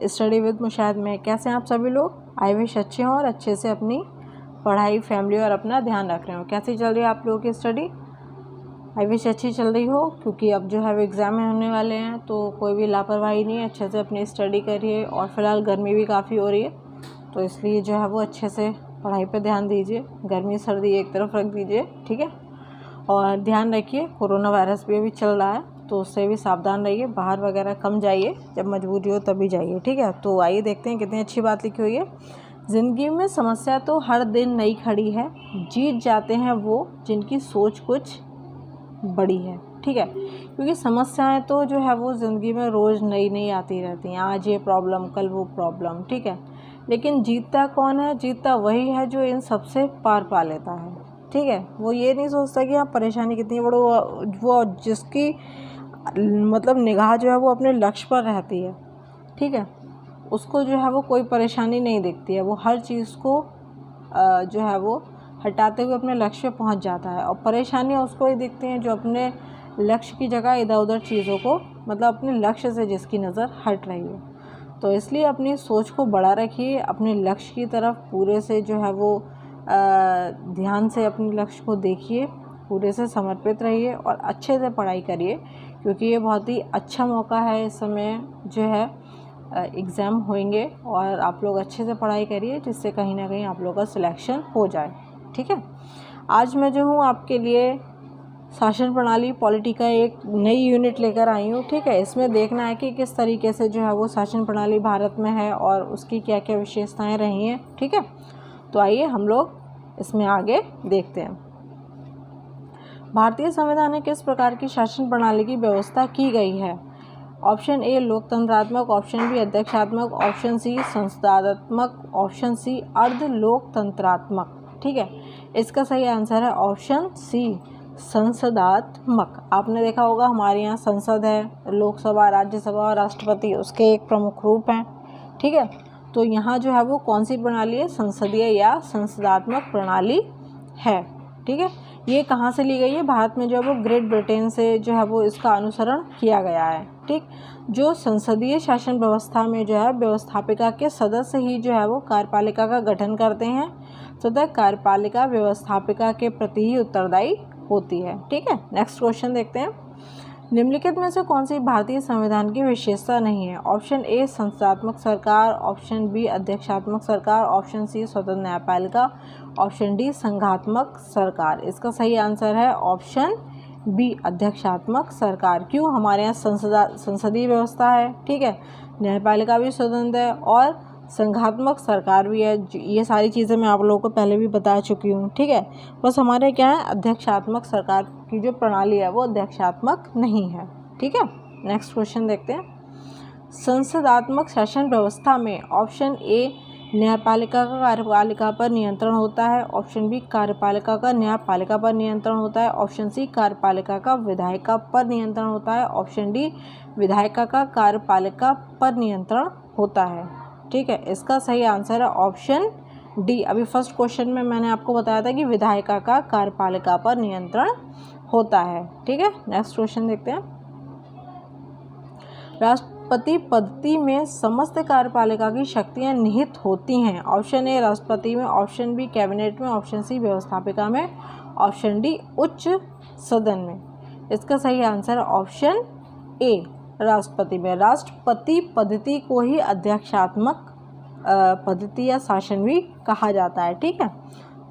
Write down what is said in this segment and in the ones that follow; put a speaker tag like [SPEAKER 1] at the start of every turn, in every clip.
[SPEAKER 1] Study with Mushahid में कैसे हैं आप सभी लोग। आई विश अच्छे हों और अच्छे से अपनी पढ़ाई, फैमिली और अपना ध्यान रख रहे हो। कैसी चल रही है आप लोगों की स्टडी? आई विश अच्छी चल रही हो, क्योंकि अब जो है वो एग्ज़ाम होने वाले हैं, तो कोई भी लापरवाही नहीं है, अच्छे से अपनी स्टडी करिए। और फिलहाल गर्मी भी काफ़ी हो रही है, तो इसलिए जो है वो अच्छे से पढ़ाई पर ध्यान दीजिए। गर्मी सर्दी एक तरफ रख दीजिए, ठीक है। और ध्यान रखिए, कोरोना वायरस भी अभी चल रहा है, तो उससे भी सावधान रहिए। बाहर वगैरह कम जाइए, जब मजबूरी हो तभी जाइए, ठीक है। तो आइए देखते हैं कितनी अच्छी बात लिखी हुई है। ज़िंदगी में समस्या तो हर दिन नई खड़ी है, जीत जाते हैं वो जिनकी सोच कुछ बड़ी है, ठीक है। क्योंकि समस्याएं तो जो है वो ज़िंदगी में रोज़ नई नई आती रहती हैं। आज ये प्रॉब्लम, कल वो प्रॉब्लम, ठीक है। लेकिन जीतता कौन है? जीतता वही है जो इन सबसे पार पा लेता है, ठीक है। वो ये नहीं सोचता कि हाँ परेशानी कितनी बड़ी, वो जिसकी मतलब निगाह जो है वो अपने लक्ष्य पर रहती है, ठीक है, उसको जो है वो कोई परेशानी नहीं दिखती है। वो हर चीज़ को जो है वो हटाते हुए अपने लक्ष्य पे पहुंच जाता है। और परेशानियां उसको ही दिखती हैं जो अपने लक्ष्य की जगह इधर उधर चीज़ों को, मतलब अपने लक्ष्य से जिसकी नज़र हट रही है। तो इसलिए अपनी सोच को बड़ा रखिए, अपने लक्ष्य की तरफ पूरे से जो है वो ध्यान से अपने लक्ष्य को देखिए, पूरे से समर्पित रहिए और अच्छे से पढ़ाई करिए, क्योंकि ये बहुत ही अच्छा मौका है। इस समय जो है एग्ज़ाम होंगे और आप लोग अच्छे से पढ़ाई करिए, जिससे कहीं ना कहीं आप लोग का सिलेक्शन हो जाए, ठीक है। आज मैं जो हूँ आपके लिए शासन प्रणाली पॉलिटी का एक नई यूनिट लेकर आई हूँ, ठीक है। इसमें देखना है कि किस तरीके से जो है वो शासन प्रणाली भारत में है और उसकी क्या क्या विशेषताएं रही हैं, ठीक है। तो आइए हम लोग इसमें आगे देखते हैं। भारतीय संविधान में किस प्रकार की शासन प्रणाली की व्यवस्था की गई है? ऑप्शन ए लोकतंत्रात्मक, ऑप्शन बी अध्यक्षात्मक, ऑप्शन सी संसदात्मक, ऑप्शन सी अर्ध लोकतंत्रात्मक, ठीक है। इसका सही आंसर है ऑप्शन सी संसदात्मक। आपने देखा होगा हमारे यहाँ संसद है, लोकसभा, राज्यसभा और राष्ट्रपति उसके एक प्रमुख रूप हैं, ठीक है। तो यहाँ जो है वो कौन सी प्रणाली है? संसदीय या संसदात्मक प्रणाली है, ठीक है। ये कहाँ से ली गई है? भारत में जो है वो ग्रेट ब्रिटेन से जो है वो इसका अनुसरण किया गया है, ठीक। जो संसदीय शासन व्यवस्था में जो है व्यवस्थापिका के सदस्य ही जो है वो कार्यपालिका का गठन करते हैं, तथा कार्यपालिका व्यवस्थापिका के प्रति ही उत्तरदायी होती है, ठीक है। नेक्स्ट क्वेश्चन देखते हैं। निम्नलिखित में से कौन सी भारतीय संविधान की विशेषता नहीं है? ऑप्शन ए संसदात्मक सरकार, ऑप्शन बी अध्यक्षात्मक सरकार, ऑप्शन सी स्वतंत्र न्यायपालिका, ऑप्शन डी संघात्मक सरकार। इसका सही आंसर है ऑप्शन बी अध्यक्षात्मक सरकार। क्यों? हमारे यहाँ संसदीय व्यवस्था है, ठीक है, न्यायपालिका भी स्वतंत्र है और संघात्मक सरकार भी है। ये सारी चीज़ें मैं आप लोगों को पहले भी बता चुकी हूँ, ठीक है। बस हमारे क्या है, अध्यक्षात्मक सरकार की जो प्रणाली है वो अध्यक्षात्मक नहीं है, ठीक है। नेक्स्ट क्वेश्चन देखते हैं। संसदात्मक शासन व्यवस्था में ऑप्शन ए न्यायपालिका का कार्यपालिका पर नियंत्रण होता है, ऑप्शन बी कार्यपालिका का न्यायपालिका पर नियंत्रण होता है, ऑप्शन सी कार्यपालिका का विधायिका पर नियंत्रण होता है, ऑप्शन डी विधायिका का कार्यपालिका पर नियंत्रण होता है, ठीक है। इसका सही आंसर है ऑप्शन डी। अभी फर्स्ट क्वेश्चन में मैंने आपको बताया था कि विधायिका का कार्यपालिका पर नियंत्रण होता है, ठीक है। नेक्स्ट क्वेश्चन देखते हैं। राष्ट्रपति पद्धति में समस्त कार्यपालिका की शक्तियां निहित होती हैं। ऑप्शन ए राष्ट्रपति में, ऑप्शन बी कैबिनेट में, ऑप्शन सी व्यवस्थापिका में, ऑप्शन डी उच्च सदन में। इसका सही आंसर है ऑप्शन ए राष्ट्रपति में। राष्ट्रपति पद्धति को ही अध्यक्षात्मक पद्धति या शासन भी कहा जाता है, ठीक है।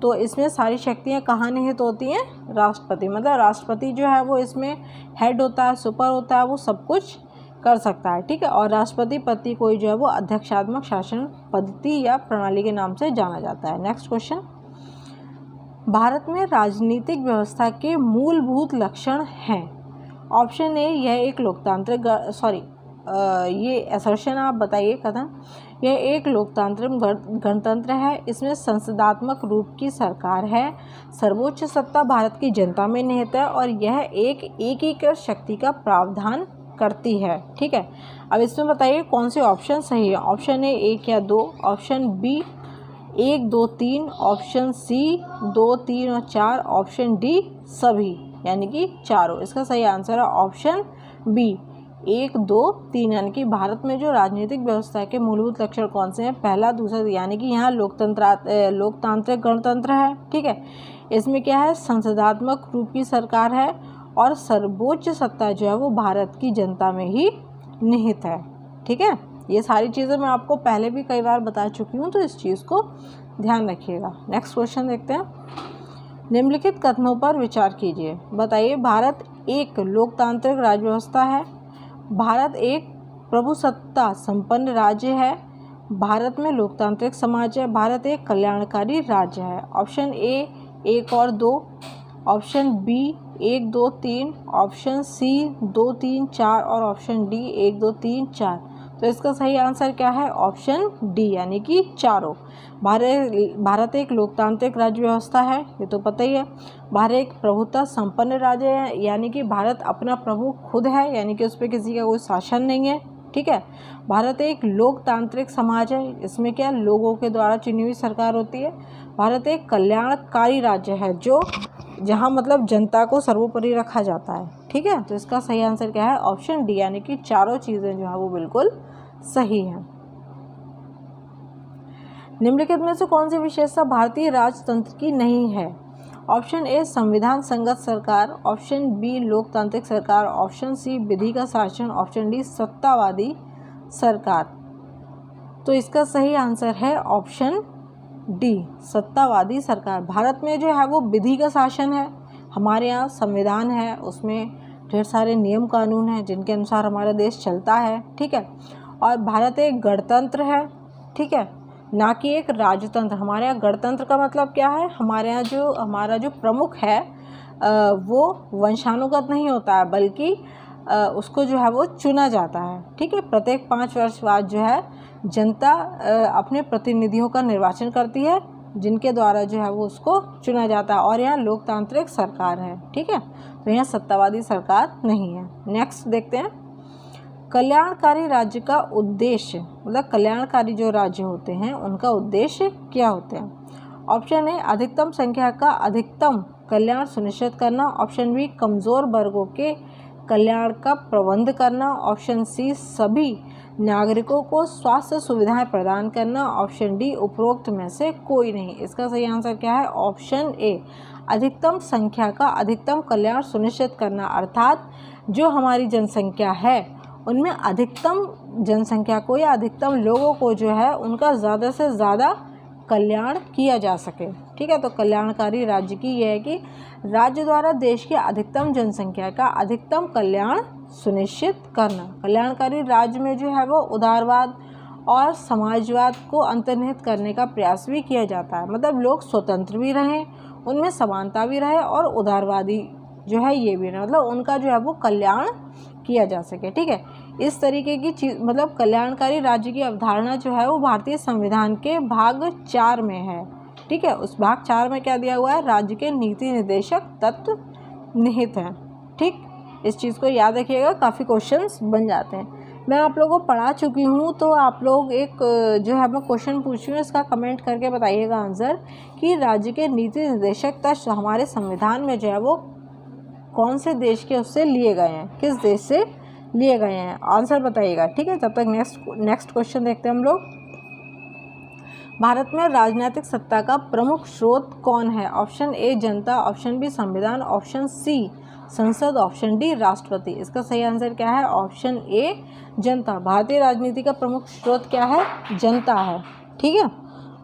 [SPEAKER 1] तो इसमें सारी शक्तियां कहाँ निहित होती हैं? राष्ट्रपति। मतलब राष्ट्रपति जो है वो इसमें हेड होता है, सुपर होता है, वो सब कुछ कर सकता है, ठीक है। और राष्ट्रपति पद्धति को जो है वो अध्यक्षात्मक शासन पद्धति या प्रणाली के नाम से जाना जाता है। Next question. भारत में राजनीतिक व्यवस्था के मूलभूत लक्षण हैं। ऑप्शन ए यह एक लोकतांत्रिक ये असर्शन आप बताइए कथन। यह एक लोकतांत्रिक गणतंत्र है, इसमें संसदात्मक रूप की सरकार है, सर्वोच्च सत्ता भारत की जनता में निहित है और यह एक एकीकृत शक्ति का प्रावधान करती है, ठीक है। अब इसमें बताइए कौन से ऑप्शन सही है। ऑप्शन ए 1 या 2, ऑप्शन बी 1, 2, 3, ऑप्शन सी 2, 3 और 4, ऑप्शन डी सभी, यानी कि चारों। इसका सही आंसर है ऑप्शन बी 1, 2, 3 यानी कि भारत में जो राजनीतिक व्यवस्था के मूलभूत लक्षण कौन से हैं? पहला, दूसरा, यानी कि यहाँ लोकतांत्रिक गणतंत्र है, ठीक है। इसमें क्या है? संसदात्मक रूप की सरकार है और सर्वोच्च सत्ता जो है वो भारत की जनता में ही निहित है, ठीक है। ये सारी चीज़ें मैं आपको पहले भी कई बार बता चुकी हूँ, तो इस चीज़ को ध्यान रखिएगा। नेक्स्ट क्वेश्चन देखते हैं। निम्नलिखित कथनों पर विचार कीजिए। बताइए, भारत एक लोकतांत्रिक राज्य व्यवस्था है, भारत एक प्रभुसत्ता संपन्न राज्य है, भारत में लोकतांत्रिक समाज है, भारत एक कल्याणकारी राज्य है। ऑप्शन ए 1 और 2, ऑप्शन बी 1, 2, 3, ऑप्शन सी 2, 3, 4 और ऑप्शन डी 1, 2, 3, 4। तो इसका सही आंसर क्या है? ऑप्शन डी यानी कि चारों। भारत एक लोकतांत्रिक राज्य व्यवस्था है, ये तो पता ही है। भारत एक प्रभुत्व संपन्न राज्य है, यानी कि भारत अपना प्रभु खुद है, यानी कि उस पर किसी का कोई शासन नहीं है, ठीक है। भारत एक लोकतांत्रिक समाज है, इसमें क्या लोगों के द्वारा चुनी हुई सरकार होती है। भारत एक कल्याणकारी राज्य है, जहाँ मतलब जनता को सर्वोपरि रखा जाता है, ठीक है। तो इसका सही आंसर क्या है? ऑप्शन डी यानी कि चारों चीज़ें जो है वो बिल्कुल सही हैं। निम्नलिखित में से कौन सी विशेषता भारतीय राजतंत्र की नहीं है? ऑप्शन ए संविधान संगत सरकार, ऑप्शन बी लोकतांत्रिक सरकार, ऑप्शन सी विधि का शासन, ऑप्शन डी सत्तावादी सरकार। तो इसका सही आंसर है ऑप्शन डी सत्तावादी सरकार। भारत में जो है वो विधि का शासन है, हमारे यहाँ संविधान है, उसमें ढेर सारे नियम कानून हैं जिनके अनुसार हमारा देश चलता है, ठीक है। और भारत एक गणतंत्र है, ठीक है, ना कि एक राजतंत्र। हमारे यहाँ गणतंत्र का मतलब क्या है? हमारे यहाँ हमारा जो प्रमुख है वो वंशानुगत नहीं होता है, बल्कि उसको जो है वो चुना जाता है, ठीक है। प्रत्येक 5 वर्ष बाद जो है जनता अपने प्रतिनिधियों का निर्वाचन करती है, जिनके द्वारा जो है वो उसको चुना जाता है, और यहाँ लोकतांत्रिक सरकार है, ठीक है। तो यहाँ सत्तावादी सरकार नहीं है। नेक्स्ट देखते हैं, कल्याणकारी राज्य का उद्देश्य, मतलब कल्याणकारी जो राज्य होते हैं उनका उद्देश्य क्या होते हैं? ऑप्शन ए अधिकतम संख्या का अधिकतम कल्याण सुनिश्चित करना, ऑप्शन बी कमज़ोर वर्गों के कल्याण का प्रबंध करना, ऑप्शन सी सभी नागरिकों को स्वास्थ्य सुविधाएं प्रदान करना, ऑप्शन डी उपरोक्त में से कोई नहीं। इसका सही आंसर क्या है? ऑप्शन ए अधिकतम संख्या का अधिकतम कल्याण सुनिश्चित करना, अर्थात जो हमारी जनसंख्या है उनमें अधिकतम जनसंख्या को या अधिकतम लोगों को जो है उनका ज़्यादा से ज़्यादा कल्याण किया जा सके, ठीक है। तो कल्याणकारी राज्य की यह है कि राज्य द्वारा देश की अधिकतम जनसंख्या का अधिकतम कल्याण सुनिश्चित करना। कल्याणकारी राज्य में जो है वो उदारवाद और समाजवाद को अंतर्निहित करने का प्रयास भी किया जाता है, मतलब लोग स्वतंत्र भी रहें, उनमें समानता भी रहे और उदारवादी जो है ये भी रहे, मतलब उनका जो है वो कल्याण किया जा सके, ठीक है। इस तरीके की चीज़, मतलब कल्याणकारी राज्य की अवधारणा जो है वो भारतीय संविधान के भाग 4 में है, ठीक है। उस भाग 4 में क्या दिया हुआ है? राज्य के नीति निर्देशक तत्व निहित हैं, ठीक। इस चीज़ को याद रखिएगा, काफ़ी क्वेश्चंस बन जाते हैं। मैं आप लोगों को पढ़ा चुकी हूँ, तो आप लोग एक जो है मैं क्वेश्चन पूछ रही हूँ, इसका कमेंट करके बताइएगा आंसर कि राज्य के नीति निर्देशक तत्व हमारे संविधान में जो है वो कौन से देश के उससे लिए गए हैं, किस देश से लिए गए हैं, आंसर बताइएगा, ठीक है। तब तक नेक्स्ट क्वेश्चन देखते हैं हम लोग। भारत में राजनीतिक सत्ता का प्रमुख स्रोत कौन है? ऑप्शन ए जनता, ऑप्शन बी संविधान, ऑप्शन सी संसद, ऑप्शन डी राष्ट्रपति। इसका सही आंसर क्या है? ऑप्शन ए जनता। भारतीय राजनीति का प्रमुख स्रोत क्या है? जनता है, ठीक है।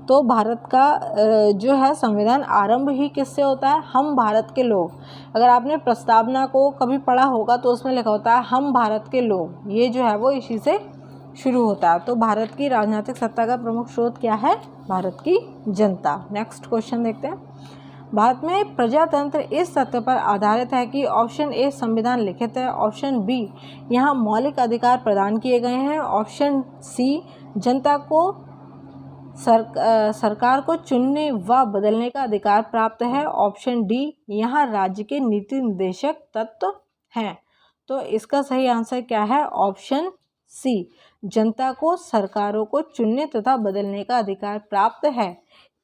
[SPEAKER 1] तो भारत का जो है संविधान आरंभ ही किससे होता है? हम भारत के लोग। अगर आपने प्रस्तावना को कभी पढ़ा होगा तो उसमें लिखा होता है हम भारत के लोग, ये जो है वो इसी से शुरू होता है। तो भारत की राजनीतिक सत्ता का प्रमुख स्रोत क्या है? भारत की जनता। नेक्स्ट क्वेश्चन देखते हैं। भारत में प्रजातंत्र इस तथ्य पर आधारित है कि ऑप्शन ए संविधान लिखित है, ऑप्शन बी यहाँ मौलिक अधिकार प्रदान किए गए हैं, ऑप्शन सी जनता को सरकार को चुनने व बदलने का अधिकार प्राप्त है, ऑप्शन डी यहाँ राज्य के नीति निर्देशक तत्व हैं। तो इसका सही आंसर क्या है? ऑप्शन सी जनता को सरकारों को चुनने तथा बदलने का अधिकार प्राप्त है।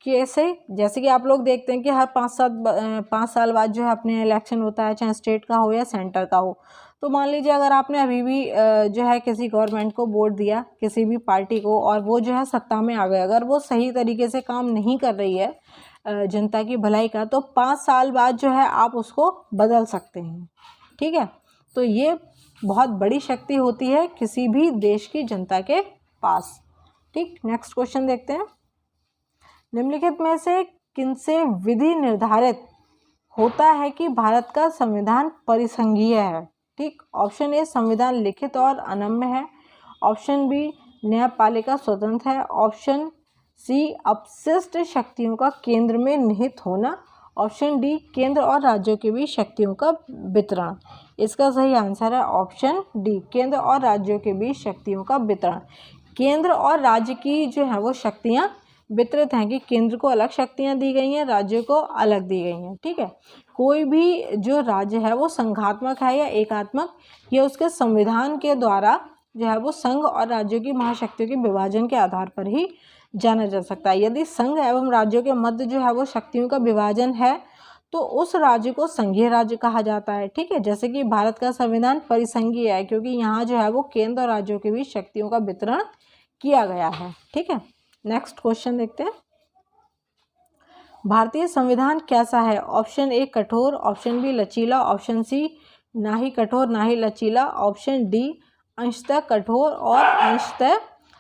[SPEAKER 1] कैसे? जैसे कि आप लोग देखते हैं कि हर 5 साल बाद जो है अपने इलेक्शन होता है, चाहे स्टेट का हो या सेंटर का हो, तो मान लीजिए अगर आपने अभी भी जो है किसी गवर्नमेंट को वोट दिया, किसी भी पार्टी को, और वो जो है सत्ता में आ गए, अगर वो सही तरीके से काम नहीं कर रही है जनता की भलाई का, तो 5 साल बाद जो है आप उसको बदल सकते हैं। ठीक है, तो ये बहुत बड़ी शक्ति होती है किसी भी देश की जनता के पास। ठीक, नेक्स्ट क्वेश्चन देखते हैं। निम्नलिखित में से किनसे विधि निर्धारित होता है कि भारत का संविधान परिसंघीय है? ठीक, ऑप्शन ए संविधान लिखित और अनम्य है, ऑप्शन बी न्यायपालिका स्वतंत्र है, ऑप्शन सी अपशिष्ट शक्तियों का केंद्र में निहित होना, ऑप्शन डी केंद्र और राज्यों के बीच शक्तियों का वितरण। इसका सही आंसर है ऑप्शन डी, केंद्र और राज्यों के बीच शक्तियों का वितरण। केंद्र और राज्य की जो है वो शक्तियाँ वितरित हैं कि केंद्र को अलग शक्तियाँ दी गई हैं, राज्यों को अलग दी गई हैं। ठीक है, कोई भी जो राज्य है वो संघात्मक है या एकात्मक, ये उसके संविधान के द्वारा जो है वो संघ और राज्यों की महाशक्तियों के विभाजन के आधार पर ही जाना जा सकता है। यदि संघ एवं राज्यों के मध्य जो है वो शक्तियों का विभाजन है तो उस राज्य को संघीय राज्य कहा जाता है। ठीक है, जैसे कि भारत का संविधान परिसंघीय है क्योंकि यहाँ जो है वो केंद्र और राज्यों के बीच शक्तियों का वितरण किया गया है। ठीक है, नेक्स्ट क्वेश्चन देखते हैं। भारतीय संविधान कैसा है? ऑप्शन ए कठोर, ऑप्शन बी लचीला, ऑप्शन सी ना ही कठोर ना ही लचीला, ऑप्शन डी अंशतः कठोर और अंशतः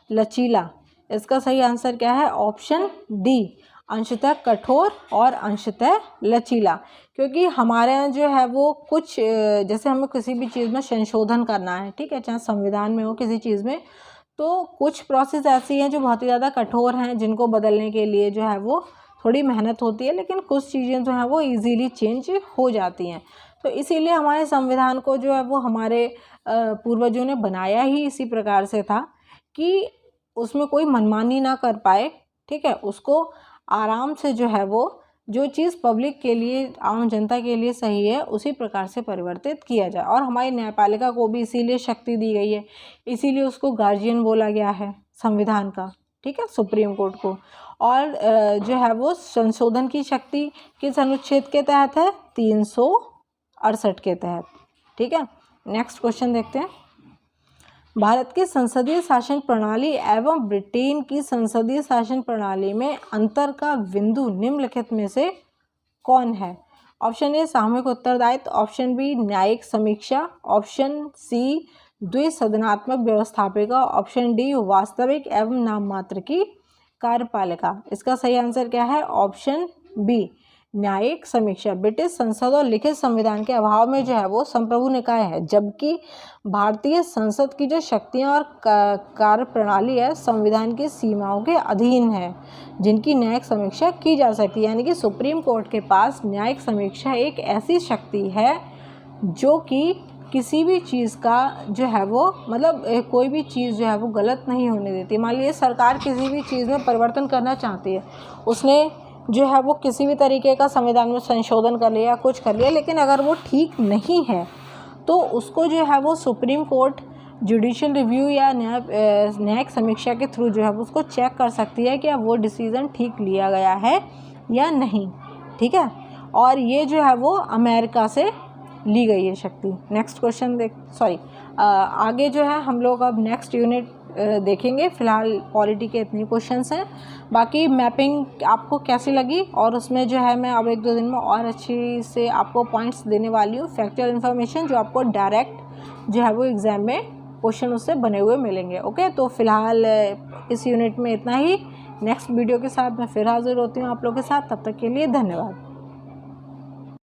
[SPEAKER 1] लचीला। इसका सही आंसर क्या है? ऑप्शन डी, अंशतः कठोर और अंशतः लचीला। क्योंकि हमारे यहाँ जो है वो कुछ जैसे हमें किसी भी चीज़ में संशोधन करना है, ठीक है, चाहे संविधान में हो किसी चीज़ में, तो कुछ प्रोसेस ऐसी हैं जो बहुत ही ज़्यादा कठोर हैं, जिनको बदलने के लिए जो है वो थोड़ी मेहनत होती है, लेकिन कुछ चीज़ें जो हैं वो इजीली चेंज हो जाती हैं। तो इसीलिए हमारे संविधान को जो है वो हमारे पूर्वजों ने बनाया ही इसी प्रकार से था कि उसमें कोई मनमानी ना कर पाए। ठीक है, उसको आराम से जो है वो जो चीज़ पब्लिक के लिए, आम जनता के लिए सही है, उसी प्रकार से परिवर्तित किया जाए। और हमारी न्यायपालिका को भी इसीलिए शक्ति दी गई है, इसीलिए उसको गार्जियन बोला गया है संविधान का। ठीक है, सुप्रीम कोर्ट को। और जो है वो संशोधन की शक्ति किस अनुच्छेद के तहत है? 368 के तहत। ठीक है, नेक्स्ट क्वेश्चन देखते हैं। भारत की संसदीय शासन प्रणाली एवं ब्रिटेन की संसदीय शासन प्रणाली में अंतर का बिंदु निम्नलिखित में से कौन है? ऑप्शन ए सामूहिक उत्तरदायित्व, ऑप्शन बी न्यायिक समीक्षा, ऑप्शन सी द्विसदनात्मक व्यवस्थापिका, ऑप्शन डी वास्तविक एवं नाममात्र की कार्यपालिका। इसका सही आंसर क्या है? ऑप्शन बी न्यायिक समीक्षा। ब्रिटिश संसद और लिखित संविधान के अभाव में जो है वो संप्रभु निकाय है, जबकि भारतीय संसद की जो शक्तियां और कार्य प्रणाली है संविधान की सीमाओं के अधीन है, जिनकी न्यायिक समीक्षा की जा सकती है। यानी कि सुप्रीम कोर्ट के पास न्यायिक समीक्षा एक ऐसी शक्ति है जो कि किसी भी चीज़ का जो है वो मतलब कोई भी चीज़ जो है वो गलत नहीं होने देती। मान लीजिए सरकार किसी भी चीज़ में परिवर्तन करना चाहती है, उसने जो है वो किसी भी तरीके का संविधान में संशोधन कर लिया, कुछ कर लिया, लेकिन अगर वो ठीक नहीं है तो उसको जो है वो सुप्रीम कोर्ट जुडिशियल रिव्यू या न्यायिक समीक्षा के थ्रू जो है वो उसको चेक कर सकती है कि अब वो डिसीज़न ठीक लिया गया है या नहीं। ठीक है, और ये जो है वो अमेरिका से ली गई है शक्ति। नेक्स्ट क्वेश्चन आगे जो है हम लोग अब नेक्स्ट यूनिट देखेंगे। फिलहाल पॉलिटी के इतने क्वेश्चंस हैं। बाकी मैपिंग आपको कैसी लगी, और उसमें जो है मैं अब 1-2 दिन में और अच्छी से आपको पॉइंट्स देने वाली हूँ, फैक्चुअल इन्फॉर्मेशन जो आपको डायरेक्ट जो है वो एग्ज़ाम में क्वेश्चन उससे बने हुए मिलेंगे। ओके, तो फिलहाल इस यूनिट में इतना ही। नेक्स्ट वीडियो के साथ मैं फिर हाजिर होती हूँ आप लोगों के साथ। तब तक के लिए धन्यवाद।